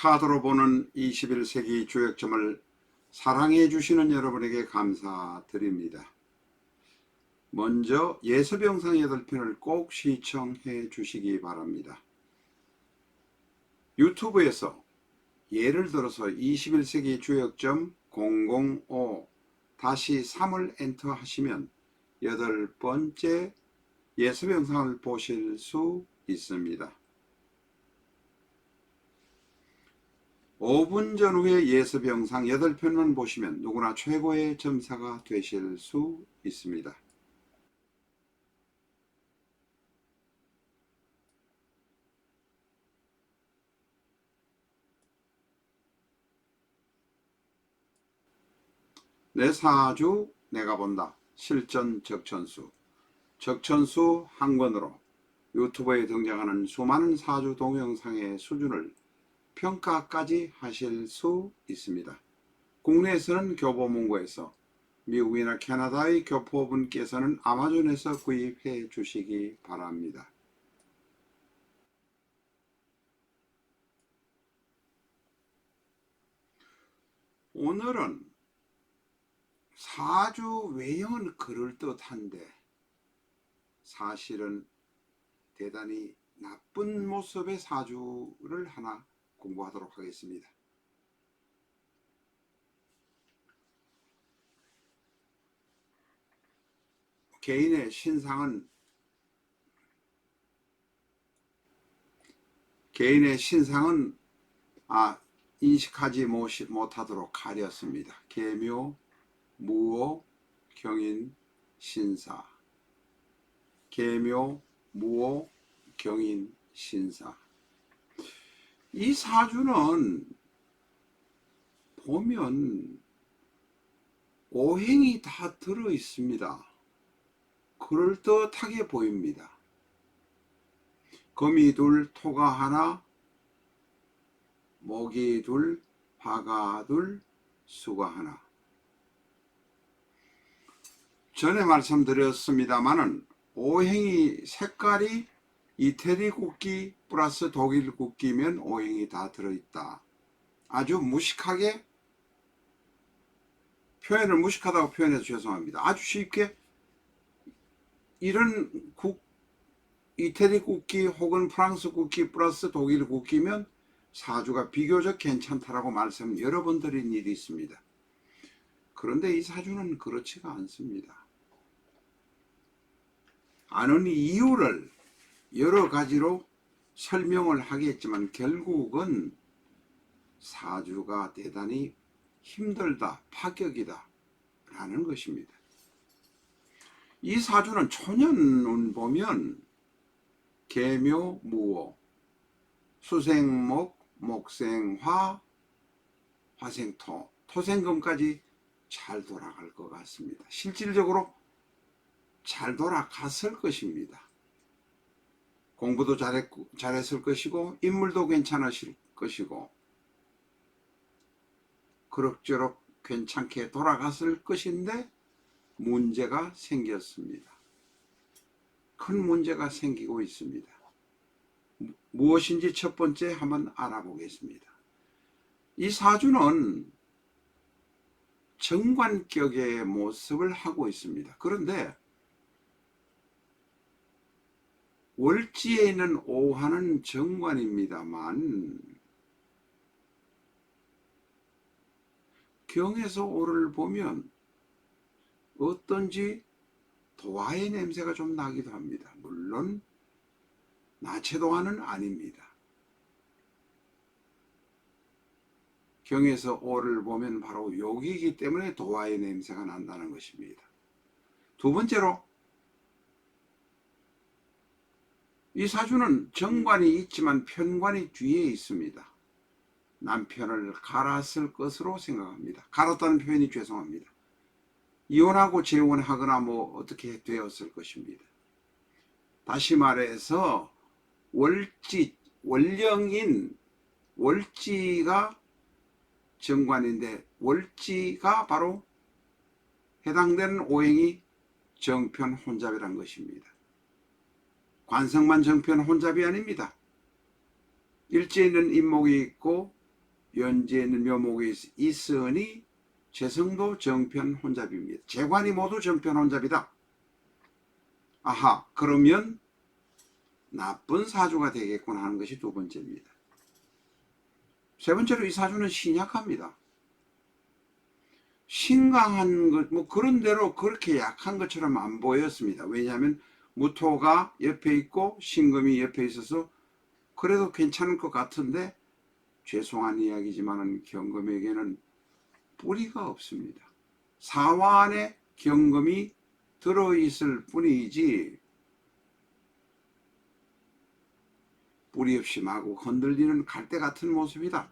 카드로 보는 21세기 주역점을 사랑해 주시는 여러분에게 감사드립니다. 먼저 예습 영상 8편을 꼭 시청해 주시기 바랍니다. 유튜브에서 예를 들어서 21세기 주역점 005-3을 엔터 하시면 8번째 예습 영상을 보실 수 있습니다. 5분 전후의 예습 영상 8편만 보시면 누구나 최고의 점사가 되실 수 있습니다. 내 사주 내가 본다. 실전 적천수. 적천수 한 권으로 유튜브에 등장하는 수많은 사주 동영상의 수준을 평가까지 하실 수 있습니다. 국내에서는 교보문고에서, 미국이나 캐나다의 교포분께서는 아마존에서 구입해 주시기 바랍니다. 오늘은 사주 외형은 그럴듯한데 사실은 대단히 나쁜 모습의 사주를 하나 공부하도록 하겠습니다. 개인의 신상은 인식하지 못하도록 가렸습니다. 계묘, 무오, 경인, 신사. 계묘, 무오, 경인, 신사. 이 사주는 보면 오행이 다 들어 있습니다. 그럴듯하게 보입니다. 금이 둘, 토가 하나, 목이 둘, 화가 둘, 수가 하나. 전에 말씀드렸습니다마는 오행이 색깔이 이태리 국기 플러스 독일 국기면 오행이 다 들어있다. 아주 무식하게 표현을 무식하다고 표현해서 죄송합니다. 아주 쉽게 이런 이태리 국기 혹은 프랑스 국기 플러스 독일 국기면 사주가 비교적 괜찮다라고 말씀 여러 번 드린 일이 있습니다. 그런데 이 사주는 그렇지가 않습니다. 아는 이유를 여러 가지로 설명을 하겠지만 결국은 사주가 대단히 힘들다, 파격이다 라는 것입니다. 이 사주는 초년운 보면 계묘, 무오, 수생목, 목생화, 화생토, 토생금까지 잘 돌아갈 것 같습니다. 실질적으로 잘 돌아갔을 것입니다. 공부도 잘했을 것이고 인물도 괜찮으실 것이고 그럭저럭 괜찮게 돌아갔을 것인데 문제가 생겼습니다. 큰 문제가 생기고 있습니다. 무엇인지 첫 번째 한번 알아보겠습니다. 이 사주는 정관격의 모습을 하고 있습니다. 그런데 월지에 있는 오화는 정관입니다만 경에서 오를 보면 어떤지 도화의 냄새가 좀 나기도 합니다. 물론 나체도화는 아닙니다. 경에서 오를 보면 바로 욕이기 때문에 도화의 냄새가 난다는 것입니다. 두 번째로 이 사주는 정관이 있지만 편관이 뒤에 있습니다. 남편을 갈았을 것으로 생각합니다. 갈았다는 표현이 죄송합니다. 이혼하고 재혼하거나 뭐 어떻게 되었을 것입니다. 다시 말해서 월령인 월지가 정관인데 월지가 바로 해당되는 오행이 정편 혼잡이란 것입니다. 관성만 정편 혼잡이 아닙니다. 일지에 있는 인목이 있고 연지에 있는 묘목이 있으니 재성도 정편 혼잡입니다. 재관이 모두 정편 혼잡이다. 아하, 그러면 나쁜 사주가 되겠구나 하는 것이 두 번째입니다. 세 번째로 이 사주는 신약합니다. 신강한 것, 뭐 그런 대로 그렇게 약한 것처럼 안 보였습니다. 왜냐하면 무토가 옆에 있고 신금이 옆에 있어서 그래도 괜찮을 것 같은데, 죄송한 이야기지만 경금에게는 뿌리가 없습니다. 사화 안에 경금이 들어있을 뿐이지 뿌리 없이 마구 흔들리는 갈대 같은 모습이다.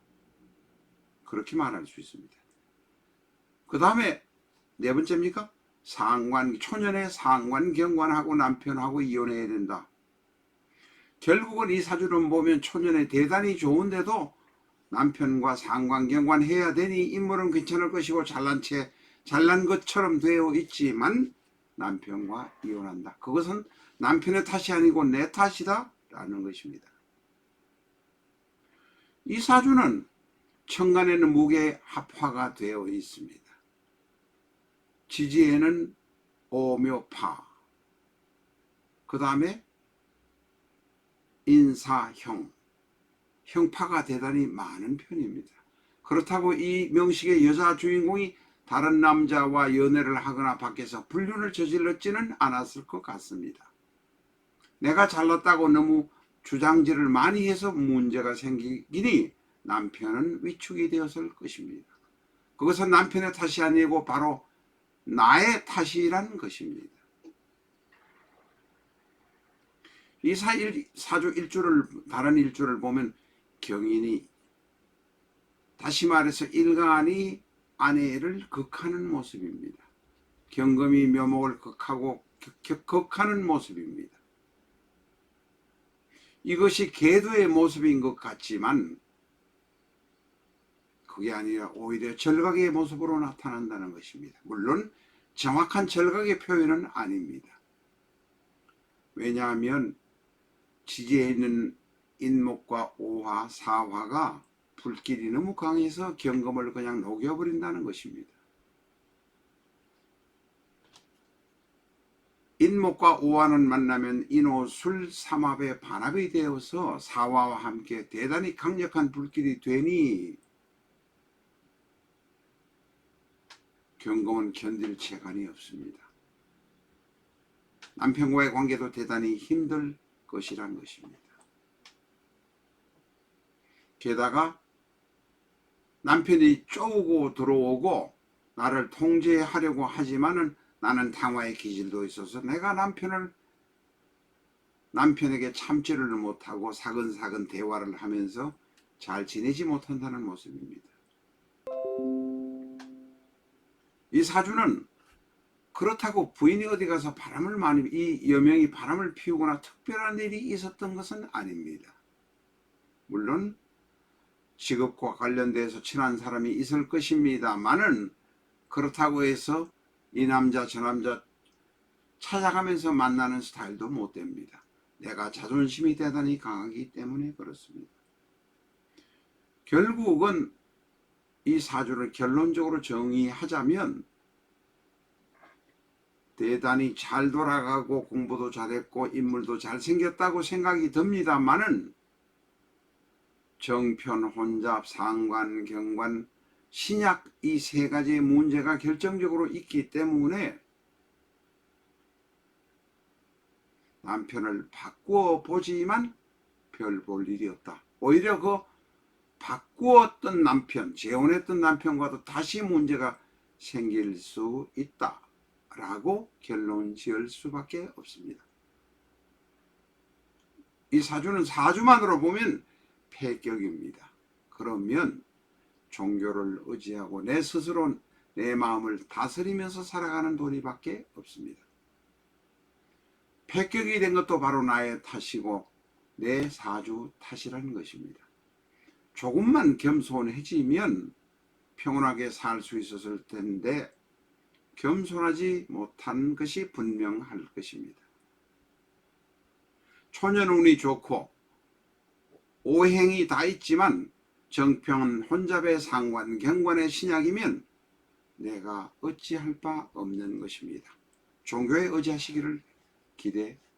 그렇게 말할 수 있습니다. 그 다음에 네 번째입니까? 초년에 상관 경관하고 남편하고 이혼해야 된다. 결국은 이 사주를 보면 초년에 대단히 좋은데도 남편과 상관 경관해야 되니 인물은 괜찮을 것이고 잘난 것처럼 되어 있지만 남편과 이혼한다. 그것은 남편의 탓이 아니고 내 탓이다 라는 것입니다. 이 사주는 천간에는 무게 합화가 되어 있습니다. 지지에는 오묘파, 그 다음에 인사형, 형파가 대단히 많은 편입니다. 그렇다고 이 명식의 여자 주인공이 다른 남자와 연애를 하거나 밖에서 불륜을 저질렀지는 않았을 것 같습니다. 내가 잘났다고 너무 주장질을 많이 해서 문제가 생기니 남편은 위축이 되었을 것입니다. 그것은 남편의 탓이 아니고 바로 나의 탓이라는 것입니다. 이 사주 일주를, 다른 일주를 보면 경인이, 다시 말해서 일간이 아내를 극하는 모습입니다. 경금이 묘목을 극하는 모습입니다. 이것이 계도의 모습인 것 같지만 그게 아니라 오히려 절각의 모습으로 나타난다는 것입니다. 물론 정확한 절각의 표현은 아닙니다. 왜냐하면 지지에 있는 인목과 오화, 사화가 불길이 너무 강해서 경금을 그냥 녹여버린다는 것입니다. 인목과 오화는 만나면 인오술 삼합의 반합이 되어서 사화와 함께 대단히 강력한 불길이 되니 경금은 견딜 체간이 없습니다. 남편과의 관계도 대단히 힘들 것이란 것입니다. 게다가 남편이 쪼우고 들어오고 나를 통제하려고 하지만은 나는 탕화의 기질도 있어서 내가 남편에게 참지를 못하고 사근사근 대화를 하면서 잘 지내지 못한다는 모습입니다. 이 사주는 그렇다고 부인이 어디 가서 이 여명이 바람을 피우거나 특별한 일이 있었던 것은 아닙니다. 물론 직업과 관련돼서 친한 사람이 있을 것입니다만은 그렇다고 해서 이 남자 저 남자 찾아가면서 만나는 스타일도 못 됩니다. 내가 자존심이 대단히 강하기 때문에 그렇습니다. 결국은 이 사주를 결론적으로 정의하자면 대단히 잘 돌아가고 공부도 잘했고 인물도 잘생겼다고 생각이 듭니다만은 정편, 혼잡, 상관, 경관, 신약 이 세 가지의 문제가 결정적으로 있기 때문에 남편을 바꾸어 보지만 별 볼 일이 없다. 오히려 그 바꾸었던 남편, 재혼했던 남편과도 다시 문제가 생길 수 있다 라고 결론 지을 수밖에 없습니다. 이 사주는 사주만으로 보면 폐격입니다. 그러면 종교를 의지하고 내 스스로 내 마음을 다스리면서 살아가는 도리밖에 없습니다. 폐격이 된 것도 바로 나의 탓이고 내 사주 탓이라는 것입니다. 조금만 겸손해지면 평온하게 살 수 있었을 텐데 겸손하지 못한 것이 분명할 것입니다. 초년운이 좋고 오행이 다 있지만 정평은 혼잡의 상관 경관의 신약이면 내가 어찌할 바 없는 것입니다. 종교에 의지하시기를 기대합니다.